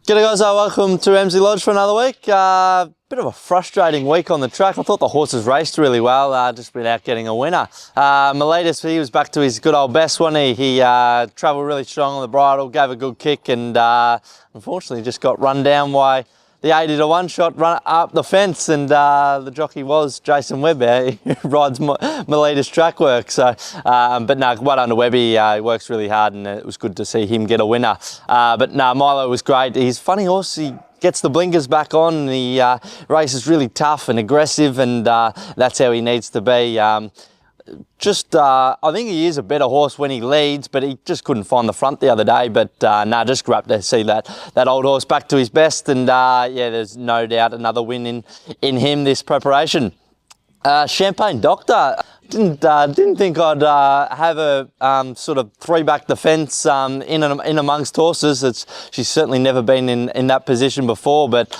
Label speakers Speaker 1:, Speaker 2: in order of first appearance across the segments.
Speaker 1: G'day guys, welcome to Emsley Lodge for another week. Bit of a frustrating week on the track. I thought the horses raced really well, just without getting a winner. Miletus, he was back to his good old best, wasn't he? He travelled really strong on the bridle, gave a good kick, and unfortunately just got run down by the 80-to-1 shot run up the fence, and the jockey was Jason Webber, who rides Miletus track work. So, but no, well done to Webby. He works really hard, and it was good to see him get a winner. But no, Milo was great. He's a funny horse. He gets the blinkers back on, and the race is really tough and aggressive, and that's how he needs to be. I think he is a better horse when he leads, but he just couldn't find the front the other day. But just great to see that old horse back to his best, and yeah, there's no doubt another win in him this preparation. Champagne Doctor, didn't think I'd have a sort of three back the fence in amongst horses. She's certainly never been in that position before, but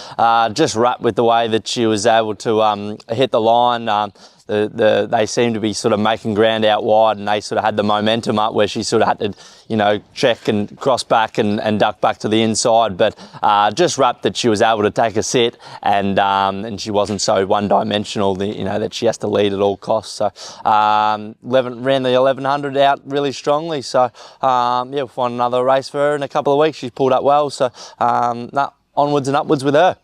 Speaker 1: just wrapped with the way that she was able to hit the line. They seemed to be sort of making ground out wide, and they sort of had the momentum up where she sort of had to, check and cross back and duck back to the inside. But just wrapped that she was able to take a sit, and she wasn't so one-dimensional, that she has to lead at all costs. So ran the 1100 out really strongly. So we'll find another race for her in a couple of weeks. She's pulled up well. So onwards and upwards with her.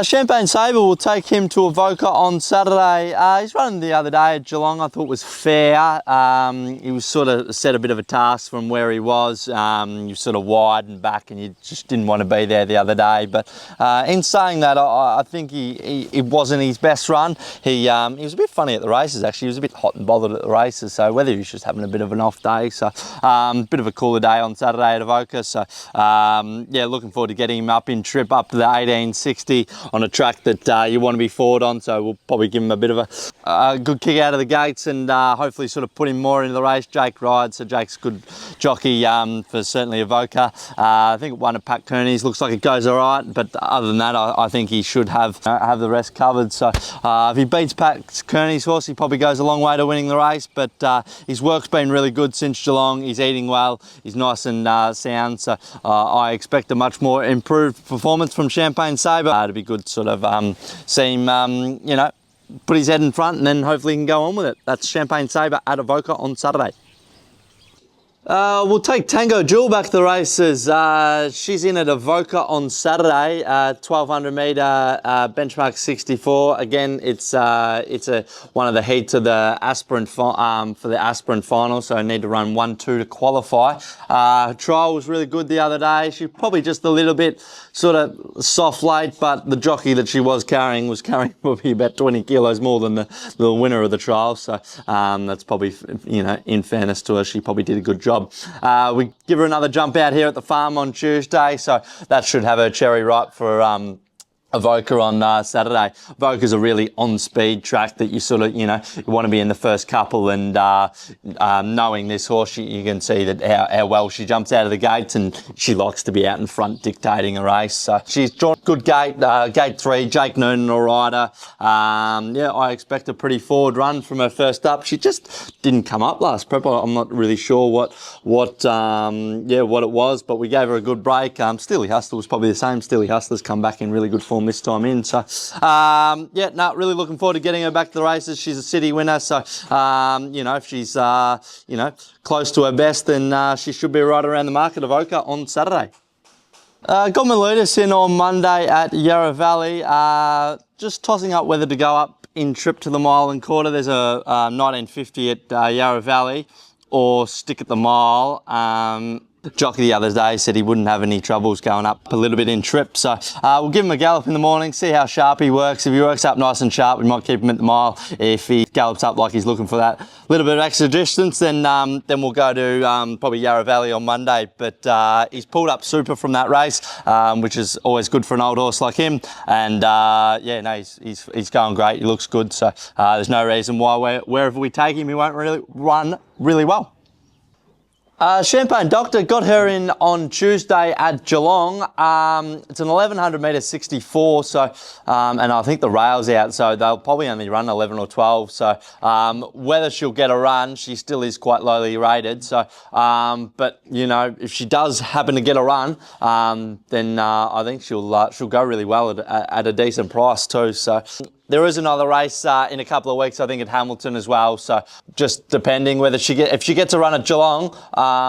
Speaker 1: Champagne Sabre will take him to Avoca on Saturday. He's running the other day at Geelong. I thought was fair. He was sort of set a bit of a task from where he was. He was sort of wide and back, and you just didn't want to be there the other day. But in saying that, I think it wasn't his best run. He was a bit funny at the races, actually. He was a bit hot and bothered at the races, so whether he was just having a bit of an off day. So bit of a cooler day on Saturday at Avoca. So looking forward to getting him up in trip up to the 1860. On a track that you want to be forward on, so we'll probably give him a bit of a good kick out of the gates, and hopefully sort of put him more into the race. Jake rides, so Jake's a good jockey for certainly Avoca. I think one of Pat Kearney's looks like it goes all right, but other than that, I think he should have the rest covered. So if he beats Pat Kearney's horse, he probably goes a long way to winning the race. But his work's been really good since Geelong. He's eating well. He's nice and sound. So I expect a much more improved performance from Champagne Sabre. To be good, sort of see him, put his head in front, and then hopefully he can go on with it. That's Champagne Sabre at Avoca on Saturday. We'll take Tango Jewel back to the races. She's in at Avoca on Saturday, 1200 metre benchmark 64. Again, it's one of the heats of the aspirant for the aspirant final, so I need to run 1-2 to qualify. Her trial was really good the other day. She's probably just a little bit sort of soft late, but the jockey that she was carrying probably about 20 kilos more than the winner of the trial. So that's probably, in fairness to her, she probably did a good job. We give her another jump out here at the farm on Tuesday, so that should have her cherry ripe for Avoca on Saturday. Avoca's a really on-speed track that you sort of, you want to be in the first couple, and knowing this horse, you can see that how well she jumps out of the gates, and she likes to be out in front dictating a race. So she's drawn good gate, gate 3, Jake Noonan or rider. I expect a pretty forward run from her first up. She just didn't come up last prep. I'm not really sure what it was, but we gave her a good break. Steely Hustler was probably the same. Steely Hustler's come back in really good form this time in. So, really looking forward to getting her back to the races. She's a city winner, so, if she's, close to her best, then she should be right around the market of Avoca on Saturday. Got Miletus in on Monday at Yarra Valley. Just tossing up whether to go up in trip to the mile and quarter. There's a 1950 at Yarra Valley, or stick at the mile. Jockey the other day said he wouldn't have any troubles going up a little bit in trip, so we'll give him a gallop in the morning, see how sharp he works. If he works up nice and sharp, we might keep him at the mile. If he gallops up like he's looking for that little bit of extra distance, then we'll go to probably Yarra Valley on Monday. But he's pulled up super from that race, which is always good for an old horse like him. And he's going great. He looks good, so there's no reason why wherever we take him, he won't really run really well. Champagne Doctor, got her in on Tuesday at Geelong. It's an 1100 metre 64, so and I think the rail's out, so they'll probably only run 11 or 12. So whether she'll get a run, she still is quite lowly rated. So, but you know, if she does happen to get a run, then I think she'll go really well at a decent price too. So. There is another race in a couple of weeks, I think, at Hamilton as well. So just depending whether if she gets a run at Geelong,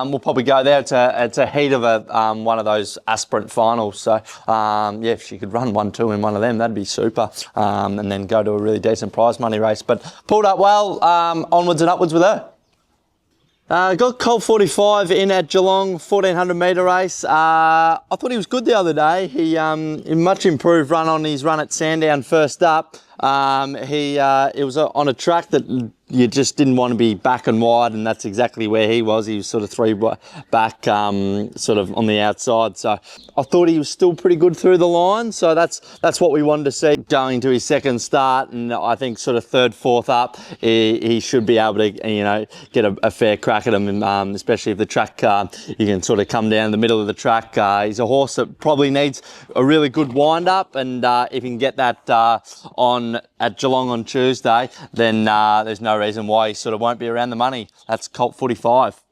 Speaker 1: we'll probably go there. It's a heat of one of those aspirant finals. So yeah, if she could run 1-2 in one of them, that'd be super. And then go to a really decent prize money race. But pulled up well, onwards and upwards with her. Got Colt 45 in at Geelong, 1400 metre race. I thought he was good the other day. He much improved run on his run at Sandown first up. It was on a track that you just didn't want to be back and wide, and that's exactly where he was. He was sort of three back, sort of on the outside. So I thought he was still pretty good through the line. So that's what we wanted to see going to his second start, and I think sort of third, fourth up, he should be able to, you know, get a fair crack at him, especially if the track, you can sort of come down the middle of the track. He's a horse that probably needs a really good wind up, and if he can get that on at Geelong on Tuesday, then there's no reason why he sort of won't be around the money. That's Colt 45.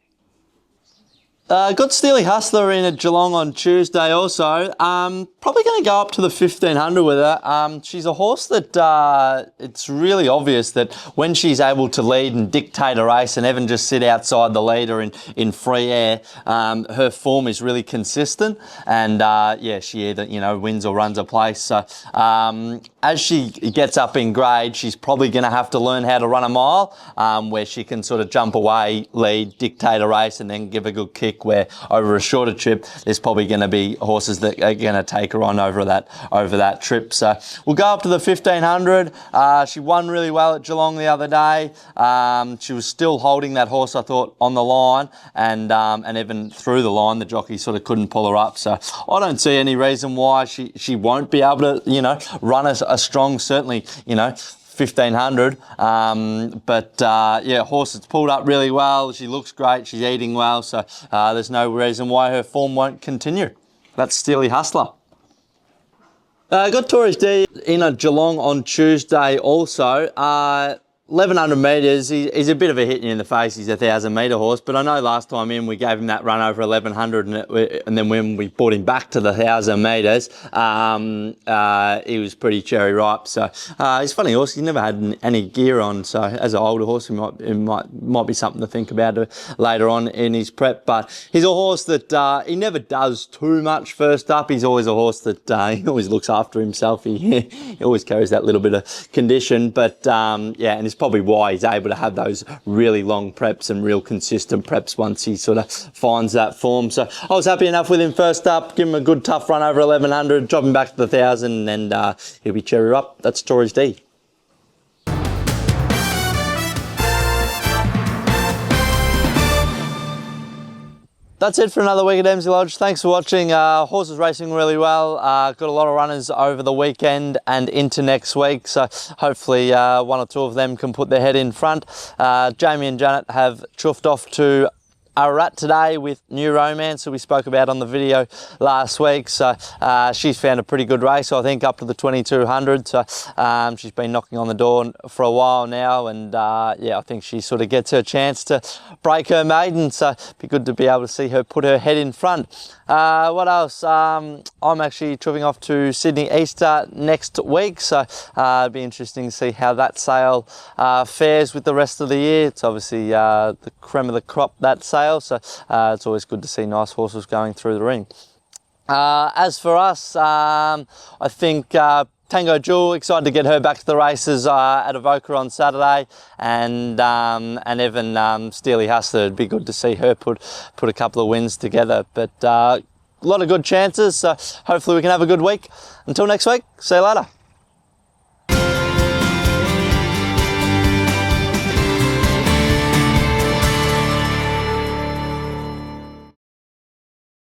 Speaker 1: Got Steely Hustler in at Geelong on Tuesday also. Probably going to go up to the 1500 with her. She's a horse that it's really obvious that when she's able to lead and dictate a race and even just sit outside the leader in free air, her form is really consistent, and yeah, she either, you know, wins or runs a place. So as she gets up in grade, she's probably going to have to learn how to run a mile, where she can sort of jump away, lead, dictate a race, and then give a good kick, where over a shorter trip there's probably going to be horses that are going to take her on over that trip. So we'll go up to the 1500. She won really well at Geelong the other day. She was still holding that horse, I thought, on the line, and even through the line the jockey sort of couldn't pull her up. So I don't see any reason why she won't be able to, you know, run a strong, certainly, you know, 1500, but yeah, horse that's pulled up really well. She looks great, she's eating well, so there's no reason why her form won't continue. That's Steely Hustler. Got Tori's D in at Geelong on Tuesday also. 1100 metres, he's a bit of a hit in the face. He's a 1000 metre horse, but I know last time in we gave him that run over 1100, and then when we brought him back to the 1000 metres, he was pretty cherry ripe. So he's a funny horse. He's never had any gear on, so as an older horse, it might be something to think about later on in his prep. But he's a horse that he never does too much first up. He's always a horse that he always looks after himself. He always carries that little bit of condition, but yeah, and it's probably why he's able to have those really long preps and real consistent preps once he sort of finds that form. So I was happy enough with him first up, give him a good tough run over 1100, drop him back to the 1000, and he'll be cherry up. That's Tori's D. That's it for another week at Emsley Lodge. Thanks for watching. Horses racing really well. Got a lot of runners over the weekend and into next week, so hopefully one or two of them can put their head in front. Jamie and Janet have chuffed off to Ararat today with New Romance, who we spoke about on the video last week. So she's found a pretty good race, I think, up to the 2200. So she's been knocking on the door for a while now, and yeah, I think she sort of gets her chance to break her maiden. So it'd be good to be able to see her put her head in front. What else? I'm actually tripping off to Sydney Easter next week, so it'd be interesting to see how that sale fares with the rest of the year. It's obviously the creme of the crop, that sale. So it's always good to see nice horses going through the ring. As for us, I think Tango Jewel, excited to get her back to the races at Avoca on Saturday, and even Steely Hustler. It'd be good to see her put a couple of wins together. But a lot of good chances, so hopefully we can have a good week. Until next week, see you later.